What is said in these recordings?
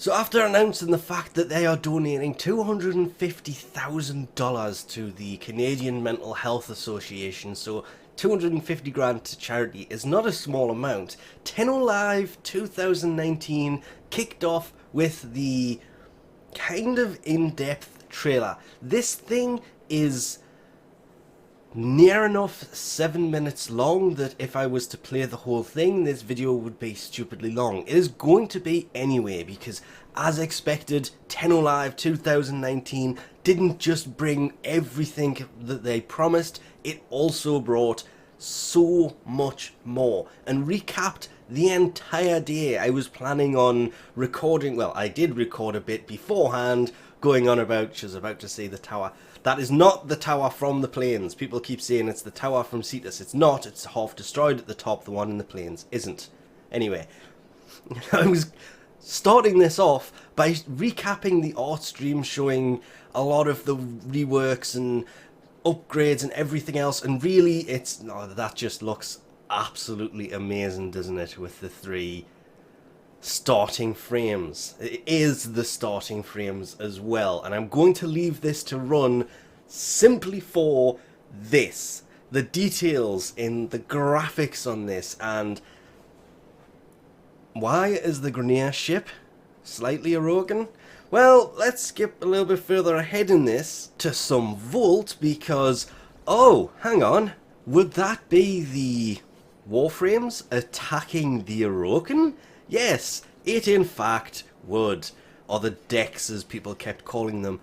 So after announcing the fact that they are donating $250,000 to the Canadian Mental Health Association, so 250 grand to charity is not a small amount, Live 2019 kicked off with the kind of in-depth trailer. This thing is near enough 7 minutes long that if I was to play the whole thing, this video would be stupidly long. It is going to be anyway, because as expected, Live 2019 didn't just bring everything that they promised, it also brought so much more and recapped the entire day. I was planning on recording, well, I did record a bit beforehand, going on about, she was about to see the tower. That is not the tower from the plains. People keep saying it's the tower from Cetus. It's not. It's half destroyed at the top. The one in the plains isn't. Anyway, I was starting this off by recapping the art stream, showing a lot of the reworks and upgrades and everything else. And really, that just looks absolutely amazing, doesn't it? With the 3 starting frames. It is the starting frames as well, and I'm going to leave this to run simply for this, the details in the graphics on this. And why is the grineer ship slightly broken? Well, let's skip a little bit further ahead in this to some vault, because oh, hang on, would that be the Warframes attacking the Orokin? Yes, it in fact would, or the decks as people kept calling them,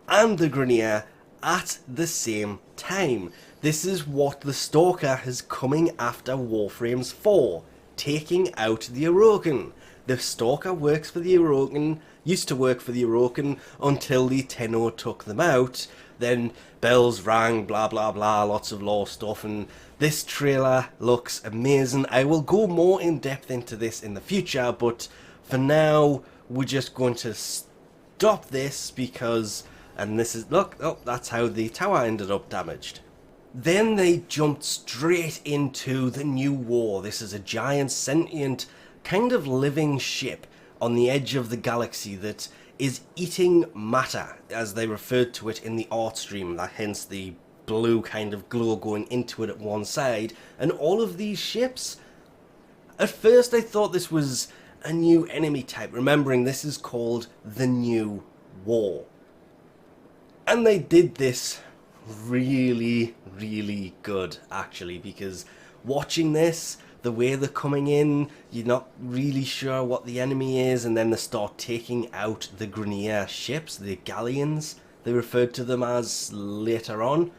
and the grineer at the same time. This is what the Stalker is coming after Warframes for, taking out the Orokin. The Stalker works for the Orokin, used to work for the Orokin until the Tenno took them out. Then bells rang, blah blah blah, lots of lore stuff, and this trailer looks amazing. I will go more in depth into this in the future, but for now we're just going to stop this because, and this is, look, oh, that's how the tower ended up damaged. Then they jumped straight into the new war. This is a giant sentient kind of living ship on the edge of the galaxy that is eating matter, as they referred to it in the art stream, that hence the blue kind of glow going into it at one side. And all of these ships, at first I thought this was a new enemy type, remembering this is called the New War. And they did this really, really good, actually, because watching this, the way they're coming in, you're not really sure what the enemy is, and then they start taking out the grineer ships, the galleons, they referred to them as later on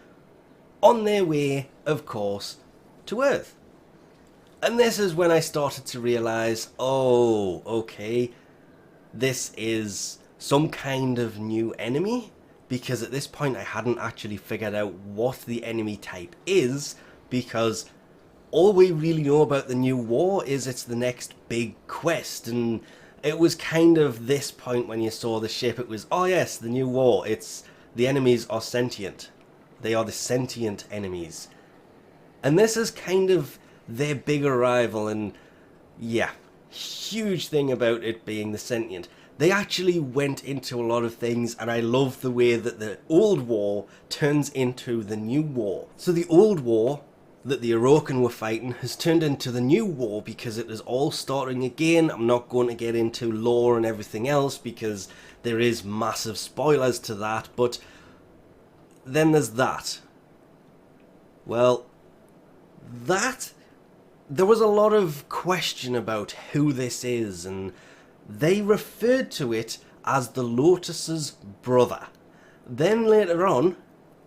their way, of course, to Earth. And this is when I started to realise, oh, okay, this is some kind of new enemy, because at this point I hadn't actually figured out what the enemy type is, because all we really know about the New War is it's the next big quest, and it was kind of this point when you saw the ship, it was, oh yes, the New War, it's, the enemies are sentient. They are the sentient enemies. And this is kind of their big arrival, and yeah, huge thing about it being the sentient. They actually went into a lot of things, and I love the way that the old war turns into the new war. So the old war that the Orokin were fighting has turned into the new war because it is all starting again. I'm not going to get into lore and everything else because there is massive spoilers to that, but then there's that. Well, that, there was a lot of question about who this is, and they referred to it as the Lotus's brother. Then later on,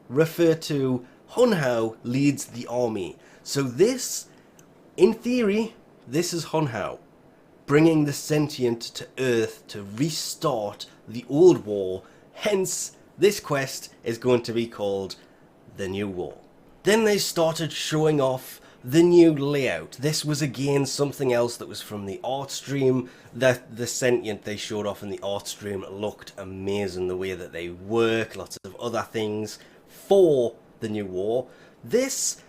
refer to Hunhao leads the army. So this, in theory, this is Hunhao, bringing the sentient to Earth to restart the old war. Hence, this quest is going to be called the New War. Then they started showing off the new layout. This was again something else that was from the art stream. That the sentient they showed off in the art stream looked amazing, the way that they work, lots of other things for the New War. This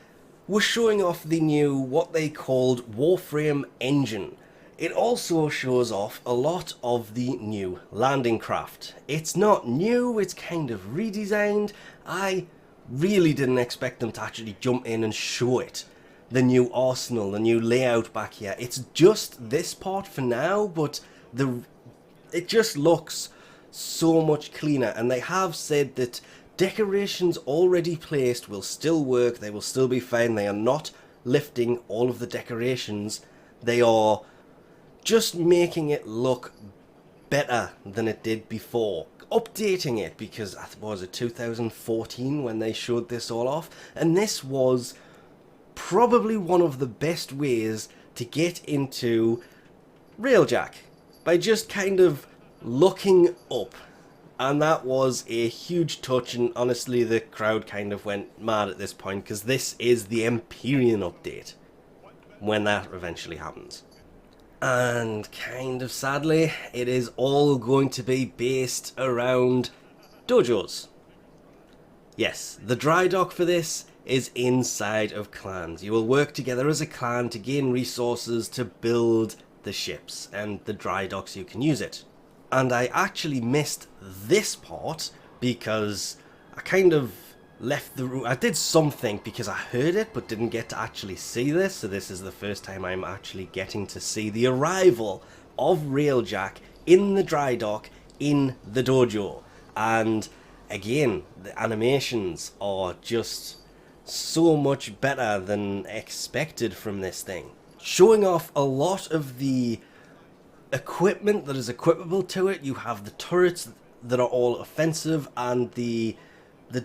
was showing off the new, what they called Warframe engine. It also shows off a lot of the new landing craft. It's not new, it's kind of redesigned. I really didn't expect them to actually jump in and show it. The new arsenal, the new layout back here. It's just this part for now, but it just looks so much cleaner. And they have said that decorations already placed will still work, they will still be fine. They are not lifting all of the decorations. They are just making it look better than it did before. Updating it, because I suppose it 2014 when they showed this all off, and this was probably one of the best ways to get into Railjack, by just kind of looking up. And that was a huge touch, and honestly the crowd kind of went mad at this point, because this is the Empyrean update when that eventually happens. And kind of sadly, it is all going to be based around dojos. Yes, the dry dock for this is inside of clans. You will work together as a clan to gain resources to build the ships, and the dry docks you can use it. And I actually missed this part because I kind of left the room. I did something because I heard it but didn't get to actually see this, so this is the first time I'm actually getting to see the arrival of Railjack in the dry dock in the dojo. And again, the animations are just so much better than expected from this thing, showing off a lot of the equipment that is equipable to it. You have the turrets that are all offensive, and the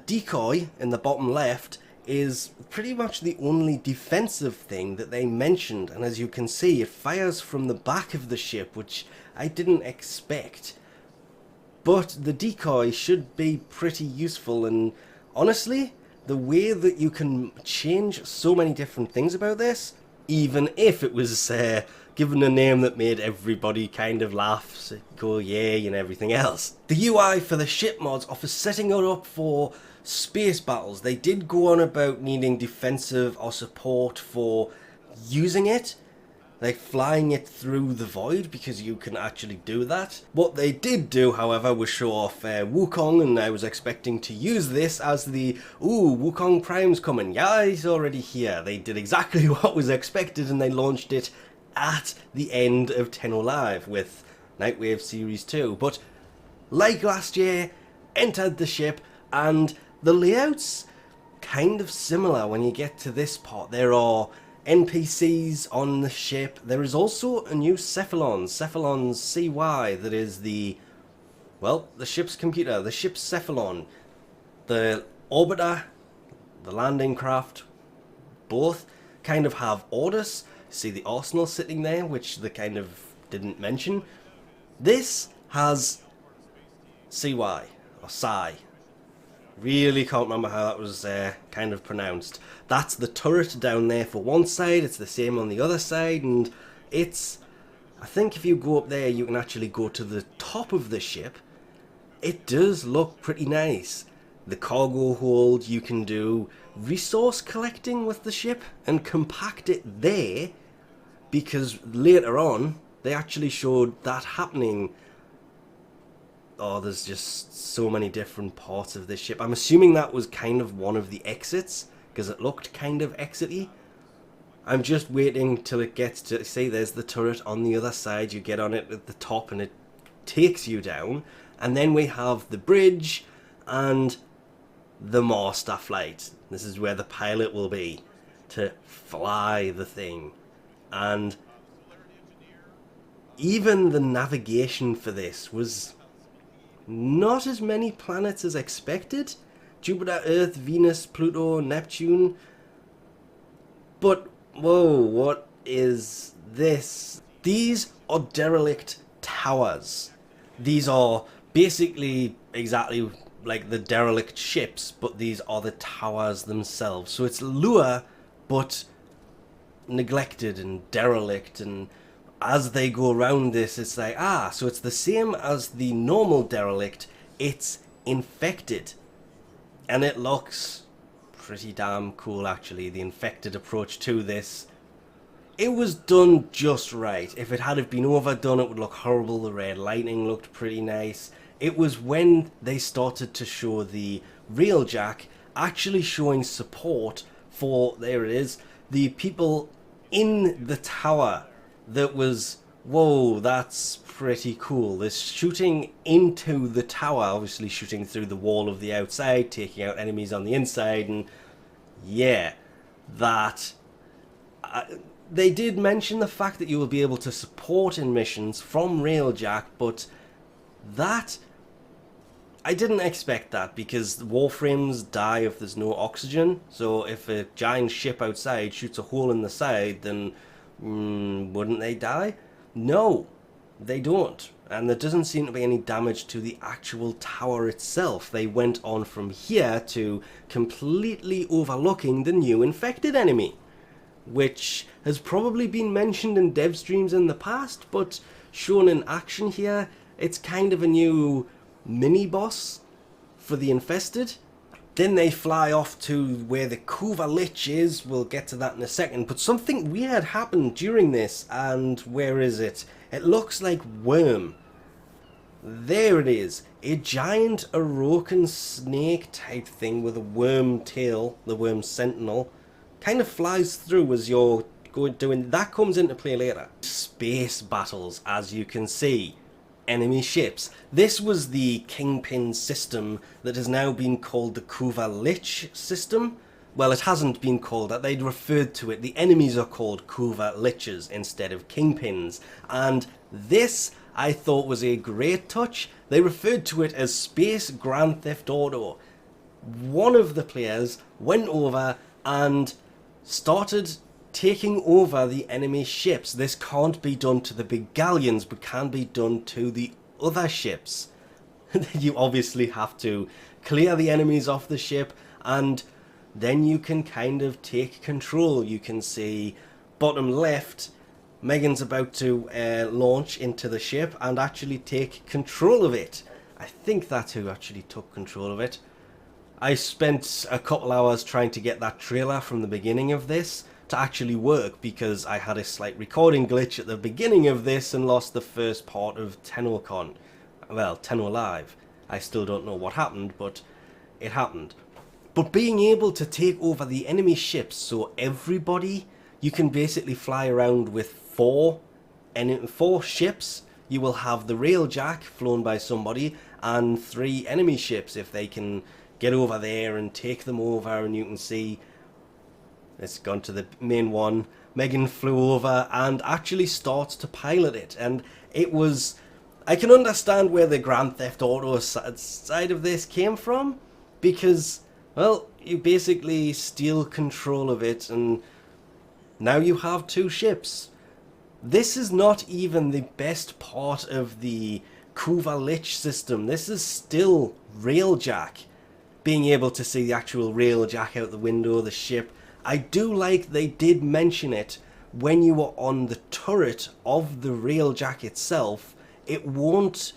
decoy in the bottom left is pretty much the only defensive thing that they mentioned. And as you can see, it fires from the back of the ship, which I didn't expect. But the decoy should be pretty useful, and honestly, the way that you can change so many different things about this, even if it was given a name that made everybody kind of laugh, go yay and everything else. The UI for the ship mods are for setting it up for space battles. They did go on about needing defensive or support for using it, like flying it through the void, because you can actually do that. What they did do, however, was show off Wukong, and I was expecting to use this as the, ooh, Wukong Prime's coming. Yeah, he's already here. They did exactly what was expected, and they launched it at the end of Tenno Live with Nightwave Series 2. But like last year, entered the ship, and the layout's kind of similar when you get to this part. There are NPCs on the ship. There is also a new Cephalon's CY, that is the, well, the ship's computer, the ship's Cephalon. The orbiter, the landing craft, both kind of have orders. See the arsenal sitting there, which they kind of didn't mention. This has CY, or Psy. Really can't remember how that was kind of pronounced. That's the turret down there for one side, it's the same on the other side, and it's, I think if you go up there you can actually go to the top of the ship. It does look pretty nice. The cargo hold, you can do resource collecting with the ship and compact it there, because later on they actually showed that happening. Oh, there's just so many different parts of this ship. I'm assuming that was kind of one of the exits, because it looked kind of exity. I'm just waiting till it gets to, see, there's the turret on the other side. You get on it at the top and it takes you down. And then we have the bridge and the master flight. This is where the pilot will be, to fly the thing. And even the navigation for this was not as many planets as expected. Jupiter, Earth, Venus, Pluto, Neptune. But, whoa, what is this? These are derelict towers. These are basically exactly like the derelict ships, but these are the towers themselves. So it's Lua, but neglected and derelict, and as they go around this, it's like, ah, so it's the same as the normal derelict, it's infected. And it looks pretty damn cool, actually, the infected approach to this. it was done just right. If it had have been overdone, it would look horrible. The red lightning looked pretty nice. It was when they started to show the Railjack actually showing support for, there it is, the people in the tower that was, whoa, that's pretty cool. This shooting into the tower, obviously shooting through the wall of the outside, taking out enemies on the inside, and yeah, that... they did mention the fact that you will be able to support in missions from Railjack, but that... I didn't expect that, because Warframes die if there's no oxygen. So if a giant ship outside shoots a hole in the side, then wouldn't they die? No, they don't. And there doesn't seem to be any damage to the actual tower itself. They went on from here to completely overlooking the new infected enemy, which has probably been mentioned in dev streams in the past, but shown in action here, it's kind of a new mini-boss for the infested. Then they fly off to where the Kuva Lich is. We'll get to that in a second. But something weird happened during this, and where is it? It looks like worm. There it is. A giant Orokin snake type thing with a worm tail, the worm sentinel, kind of flies through as you're doing. That comes into play later. Space battles, as you can see. Enemy ships. This was the kingpin system that has now been called the Kuva Lich system. Well, it hasn't been called that. They'd referred to it. The enemies are called Kuva Liches instead of kingpins. And this, I thought, was a great touch. They referred to it as Space Grand Theft Auto. One of the players went over and started taking over the enemy ships. This can't be done to the big galleons, but can be done to the other ships. You obviously have to clear the enemies off the ship, and then you can kind of take control. You can see bottom left, Megan's about to launch into the ship and actually take control of it. I think that's who actually took control of it. I spent a couple hours trying to get that trailer from the beginning of this to actually work, because I had a slight recording glitch at the beginning of this and lost the first part of Tennocon. Well, Tenno Live. I still don't know what happened, but it happened. But being able to take over the enemy ships, so everybody, you can basically fly around with four ships. You will have the Railjack flown by somebody and 3 enemy ships if they can get over there and take them over. And you can see it's gone to the main one. Megan flew over and actually starts to pilot it. And it was... I can understand where the Grand Theft Auto side of this came from. Because, well, you basically steal control of it and now you have 2 ships. This is not even the best part of the Kuva Lich system. This is still Railjack. Being able to see the actual Railjack out the window, the ship. I do like they did mention it when you were on the turret of the Railjack itself. It won't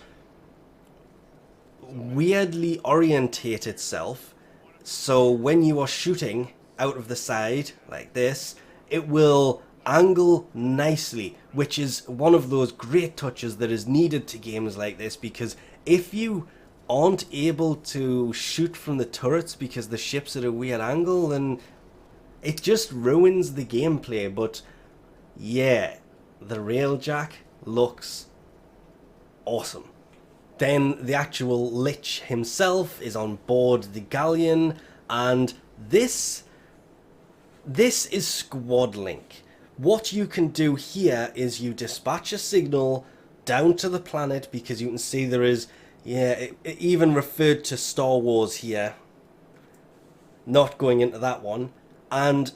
weirdly orientate itself. So when you are shooting out of the side like this, it will angle nicely, which is one of those great touches that is needed to games like this, because if you aren't able to shoot from the turrets because the ship's at a weird angle, then it just ruins the gameplay. But yeah, the Railjack looks awesome. Then the actual Lich himself is on board the galleon, and this is Squad Link. What you can do here is you dispatch a signal down to the planet, because you can see there is, yeah, it even referred to Star Wars here. Not going into that one. And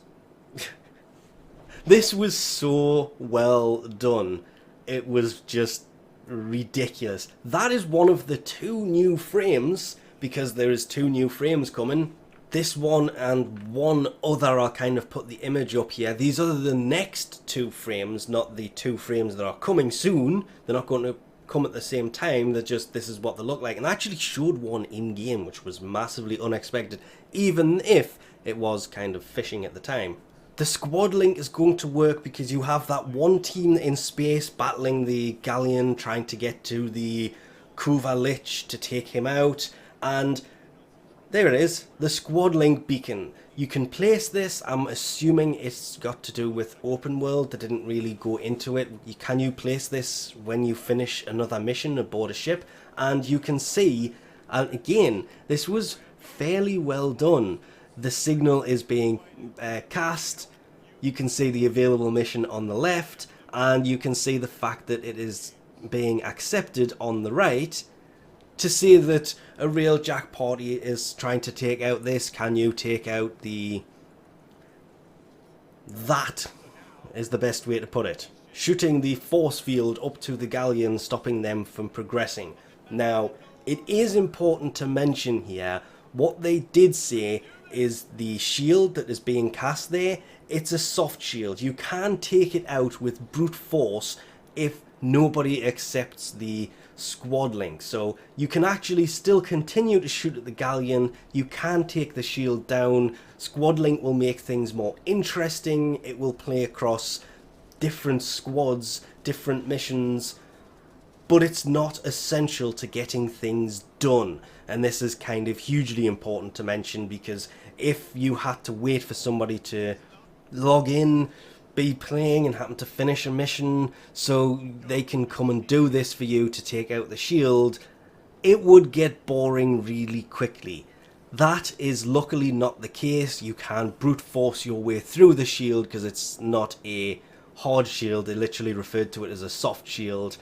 this was so well done. It was just ridiculous. That is one of the 2 new frames, because there is 2 new frames coming. This one and one other, I'll kind of put the image up here. These are the next 2 frames, not the 2 frames that are coming soon. They're not going to come at the same time. They're just, this is what they look like. And I actually showed one in game, which was massively unexpected, even if it was kind of fishing at the time. the squad link is going to work because you have that one team in space battling the galleon, trying to get to the Kuva Lich to take him out, and there it is, the squad link beacon. You can place this, I'm assuming it's got to do with open world, they didn't really go into it. Can you place this when you finish another mission aboard a ship? And you can see, and again, this was fairly well done. The signal is being cast, you can see the available mission on the left, and you can see the fact that it is being accepted on the right, to say that a Railjack party is trying to take out this. Can you take out the... That is the best way to put it. Shooting the force field up to the galleon, stopping them from progressing. Now, it is important to mention here, what they did say is the shield that is being cast there, it's a soft shield. You can take it out with brute force if nobody accepts the squad link. So you can actually still continue to shoot at the galleon, you can take the shield down. Squad link will make things more interesting, it will play across different squads, different missions, but it's not essential to getting things done. And this is kind of hugely important to mention, because if you had to wait for somebody to log in, be playing and happen to finish a mission so they can come and do this for you to take out the shield, it would get boring really quickly. That is luckily not the case. You can brute force your way through the shield because it's not a hard shield, they literally referred to it as a soft shield.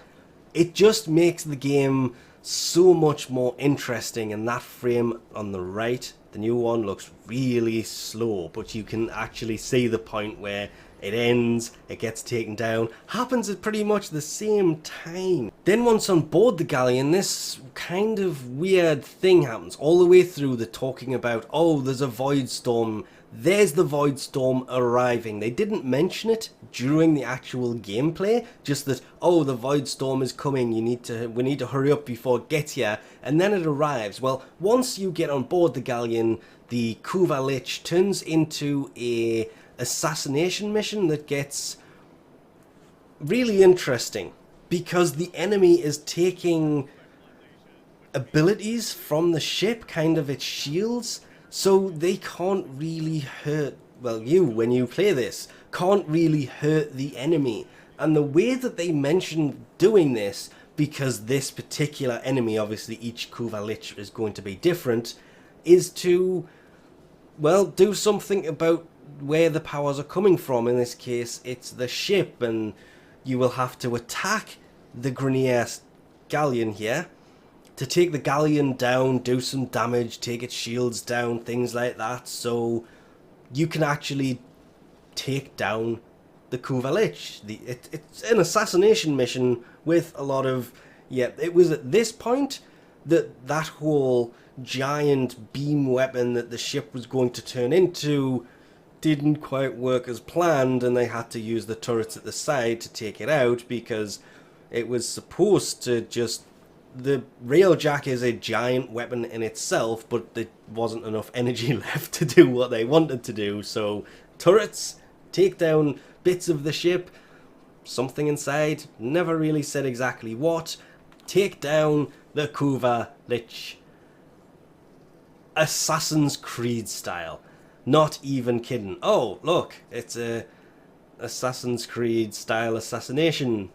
It just makes the game so much more interesting, and that frame on the right, the new one, looks really slow, but you can actually see the point where it ends, it gets taken down, happens at pretty much the same time. Then once on board the galleon, this kind of weird thing happens. All the way through they're talking about, oh, there's a void storm, there's the void storm arriving. They didn't mention it during the actual gameplay, just that, oh, the void storm is coming, we need to hurry up before it gets here, and then it arrives. Well, once you get on board the galleon, the Kuva Lich turns into a assassination mission that gets really interesting, because the enemy is taking abilities from the ship, kind of its shields, so they can't really hurt, well, you, when you play this, can't really hurt the enemy. And the way that they mentioned doing this, because this particular enemy, obviously each Kuva Lich is going to be different, is to, well, do something about where the powers are coming from. In this case, it's the ship, and you will have to attack the grineer galleon here to take the galleon down, do some damage, take its shields down, things like that, so you can actually take down the Kuva Lich. It's an assassination mission with a lot of, yeah, it was at this point that that whole giant beam weapon that the ship was going to turn into didn't quite work as planned, and they had to use the turrets at the side to take it out, because it was supposed to just... The Railjack is a giant weapon in itself, but there wasn't enough energy left to do what they wanted to do, so turrets, take down bits of the ship, something inside, never really said exactly what, take down the Kuva Lich. Assassin's Creed style. Not even kidding. Oh, look, it's a Assassin's Creed style assassination.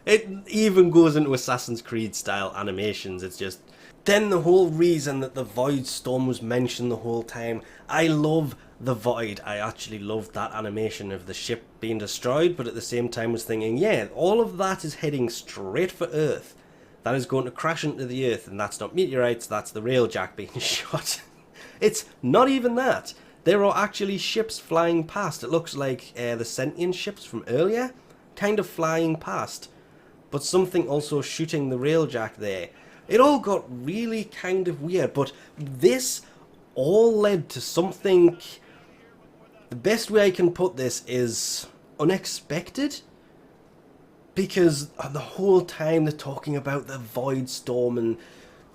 It even goes into Assassin's Creed style animations. It's just... Then the whole reason that the Void Storm was mentioned the whole time. I love the Void. I actually loved that animation of the ship being destroyed, but at the same time was thinking, yeah, all of that is heading straight for Earth. That is going to crash into the Earth, and that's not meteorites, that's the Railjack being shot. It's not even that. There are actually ships flying past. It looks like the sentient ships from earlier, kind of flying past. But something also shooting the Railjack there. It all got really kind of weird, but this all led to something... The best way I can put this is unexpected. Because the whole time they're talking about the Void Storm and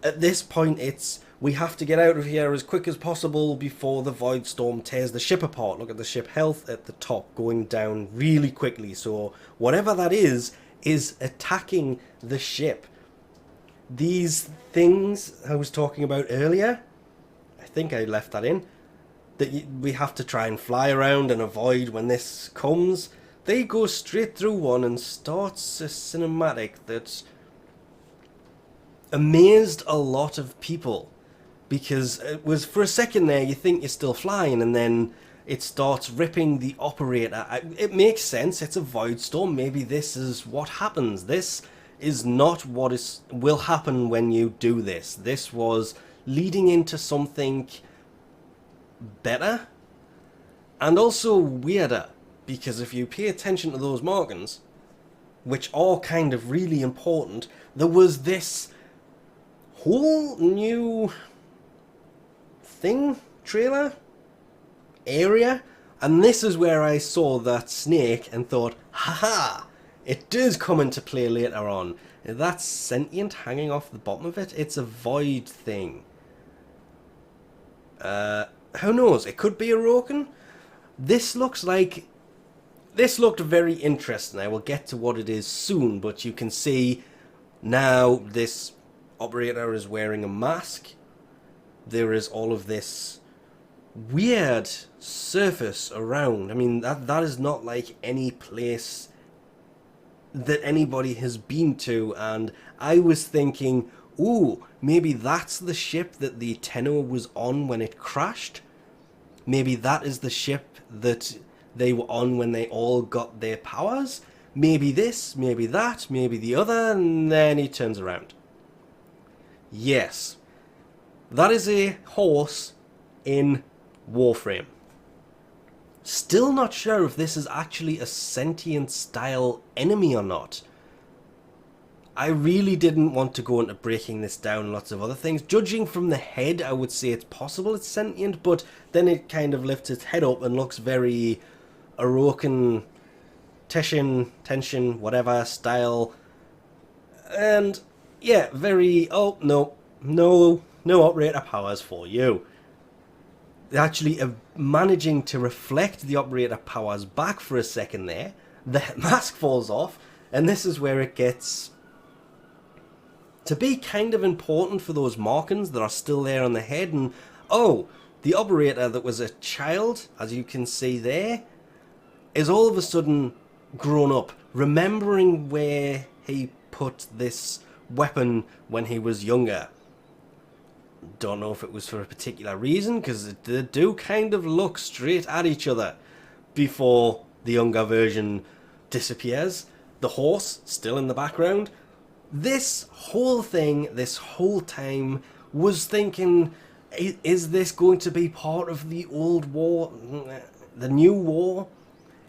At this point, it's we have to get out of here as quick as possible before the void storm tears the ship apart. Look at the ship health at the top going down really quickly. So whatever that is attacking the ship. These things I was talking about earlier, I think I left that in, that we have to try and fly around and avoid when this comes. They go straight through one and starts a cinematic that amazed a lot of people, because it was for a second there you think you're still flying and then it starts ripping the operator. It makes sense, it's a void storm, maybe this is what happens. This is not what will happen when you do this. This was leading into something better and also weirder, because if you pay attention to those markings, which are kind of really important, there was this whole new thing, trailer, area, and this is where I saw that snake and thought, haha, it does come into play later on. That's sentient hanging off the bottom of it. It's a void thing. Who knows? It could be a Roken. This looked very interesting. I will get to what it is soon, but you can see now this operator is wearing a mask. There is all of this weird surface around. I mean, that is not like any place that anybody has been to, and I was thinking, ooh, maybe that's the ship that the Tennocon was on when it crashed. Maybe that is the ship that they were on when they all got their powers. Maybe this, maybe that, maybe the other, and then he turns around. Yes, that is a horse in Warframe. Still not sure if this is actually a sentient style enemy or not. I really didn't want to go into breaking this down lots of other things. Judging from the head, I would say it's possible it's sentient, but then it kind of lifts its head up and looks very Orokin, tension, whatever style. And yeah, very, oh, no operator powers for you. Actually managing to reflect the operator powers back for a second there, the mask falls off, and this is where it gets to be kind of important for those markings that are still there on the head. And oh, the operator that was a child, as you can see there, is all of a sudden grown up, remembering where he put this weapon when he was younger. Don't know if it was for a particular reason, because they do kind of look straight at each other before the younger version disappears. The horse still in the background. This whole thing, this whole time, was thinking, is this going to be part of the old war, the new war?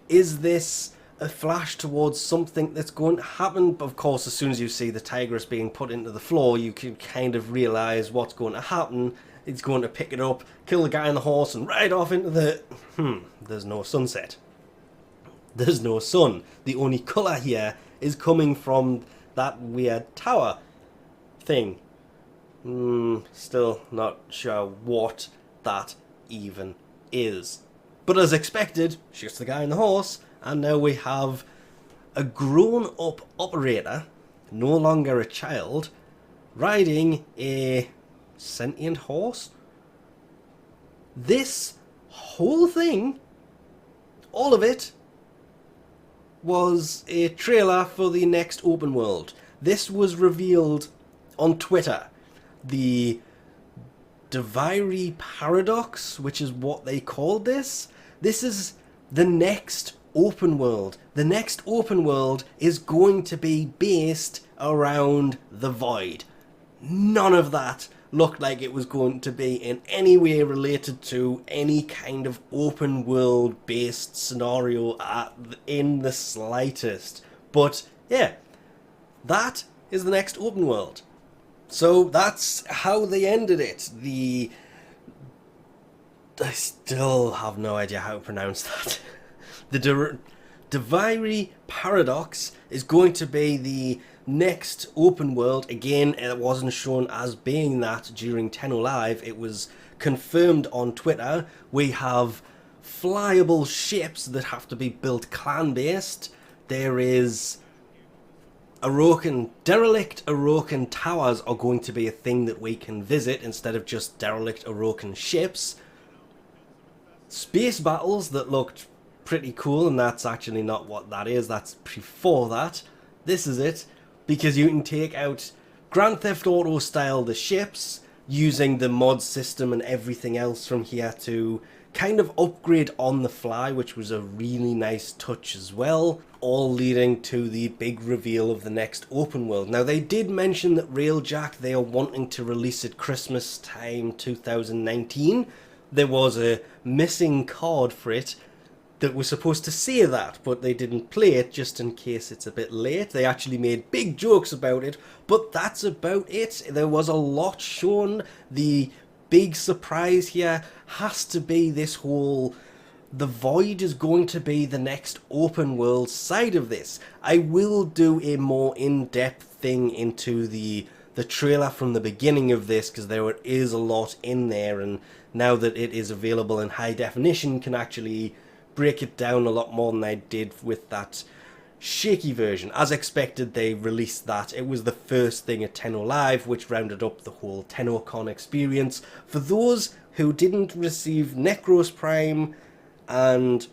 Is this a flash towards something that's going to happen? Of course, as soon as you see the tigress being put into the floor, you can kind of realise what's going to happen. It's going to pick it up, kill the guy on the horse, and ride off into the... there's no sunset. There's no sun. The only colour here is coming from that weird tower thing. Still not sure what that even is. But as expected, shoots the guy on the horse, and now we have a grown-up operator, no longer a child, riding a sentient horse. This whole thing, all of it, was a trailer for the next open world. This was revealed on Twitter. The Duviri Paradox, which is what they called this. This is the next open world. The next open world is going to be based around the void. None of that looked like it was going to be in any way related to any kind of open world based scenario in the slightest. But yeah, that is the next open world. So that's how they ended it. I still have no idea how to pronounce that. The Duviri Paradox is going to be the next open world, again, it wasn't shown as being that during Tenno Live. It was confirmed on Twitter. We have flyable ships that have to be built clan-based. There is derelict Orokin towers are going to be a thing that we can visit instead of just derelict Orokin ships. Space battles that looked pretty cool, and that's actually not what that is, that's before that. This is it, because you can take out Grand Theft Auto style the ships using the mod system and everything else from here to kind of upgrade on the fly, which was a really nice touch as well, all leading to the big reveal of the next open world. Now, they did mention that Railjack, they are wanting to release it Christmas time 2019. There was a missing card for it that was supposed to say that, but they didn't play it just in case it's a bit late. They actually made big jokes about it, but that's about it. There was a lot shown. The big surprise here has to be this whole, the Void is going to be the next open world side of this. I will do a more in-depth thing into the trailer from the beginning of this, because there is a lot in there, and now that it is available in high definition, can actually break it down a lot more than I did with that shaky version. As expected, they released that. It was the first thing at Tenno Live, which rounded up the whole Tennocon experience. For those who didn't receive Nekros Prime and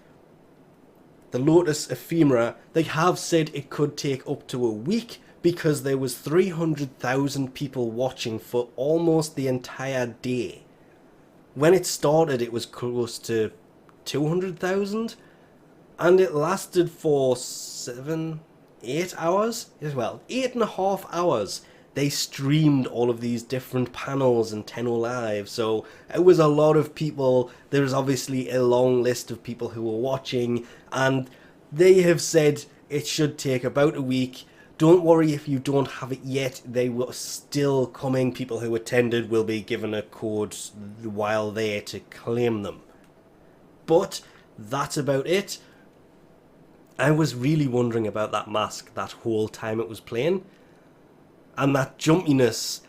the Lotus ephemera, they have said it could take up to a week, because there was 300,000 people watching for almost the entire day. When it started, it was close to 200,000, and it lasted for 8 hours? Well, 8.5 hours. They streamed all of these different panels in Tenno Live, so it was a lot of people. There's obviously a long list of people who were watching, and they have said it should take about a week. Don't worry if you don't have it yet, they were still coming. People who attended will be given a code while there to claim them. But that's about it. I was really wondering about that mask that whole time it was playing. And that jumpiness,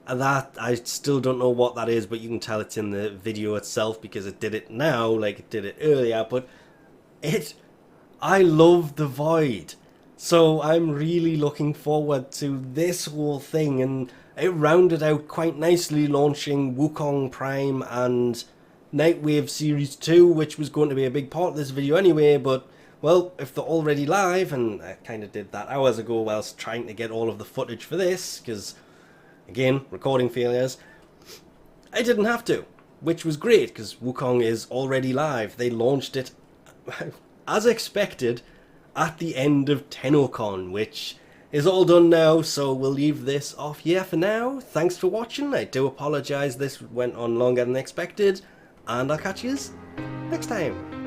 that I still don't know what that is, but you can tell it's in the video itself because it did it now like it did it earlier. But I love the Void. So I'm really looking forward to this whole thing, and it rounded out quite nicely, launching Wukong Prime and Nightwave Series 2, which was going to be a big part of this video anyway, but, well, if they're already live, and I kind of did that hours ago whilst trying to get all of the footage for this, because, again, recording failures, I didn't have to, which was great, because Wukong is already live. They launched it, as expected, at the end of Tennocon, which is all done now, so we'll leave this off here for now. Thanks for watching. I do apologise this went on longer than expected, and I'll catch you next time.